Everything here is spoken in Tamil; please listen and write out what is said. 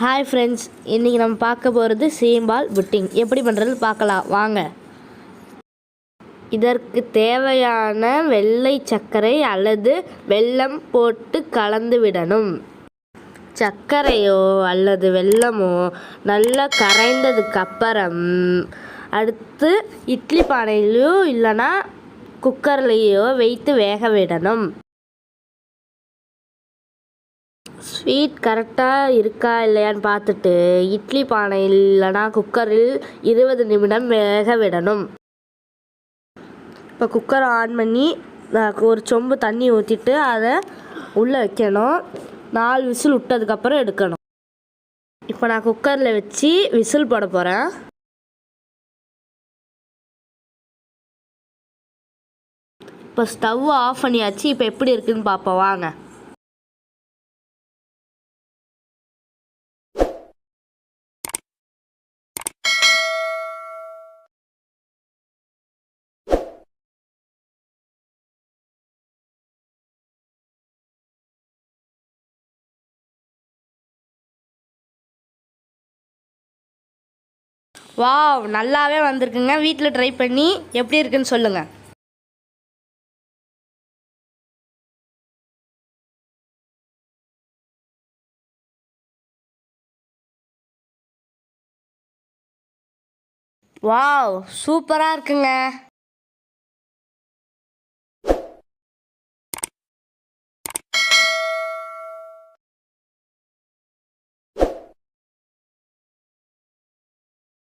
ஹாய் ஃப்ரெண்ட்ஸ், இன்றைக்கி நம்ம பார்க்க போகிறது சீம்பால் புட்டிங் எப்படி பண்ணுறது பார்க்கலாம் வாங்க. இதற்கு தேவையான வெள்ளை சர்க்கரை அல்லது வெல்லம் போட்டு கலந்து விடணும். சர்க்கரையோ அல்லது வெல்லமோ நல்லா கரைந்ததுக்கு அப்புறம் அடுத்து இட்லி பானையிலையோ இல்லைன்னா குக்கர்லேயோ வைத்து வேக விடணும். ஸ்வீட் கரெக்டாக இருக்கா இல்லையான்னு பார்த்துட்டு இட்லி பானை இல்லைனா குக்கரில் 20 நிமிடம் வேக விடணும். இப்போ குக்கரை ஆன் பண்ணி ஒரு சொம்பு தண்ணி ஊற்றிட்டு அதை உள்ளே வைக்கணும். 4 விசில் விட்டதுக்கப்புறம் எடுக்கணும். இப்போ நான் குக்கரில் வச்சு விசில் போட போகிறேன். இப்போ ஸ்டவ் ஆஃப் பண்ணியாச்சு. இப்போ எப்படி இருக்குதுன்னு பார்ப்போம் வாங்க. வாவ், நல்லாவே வந்திருக்குங்க. வீட்டில் ட்ரை பண்ணி எப்படி இருக்குன்னு சொல்லுங்கள். வாவ், சூப்பராக இருக்குங்க.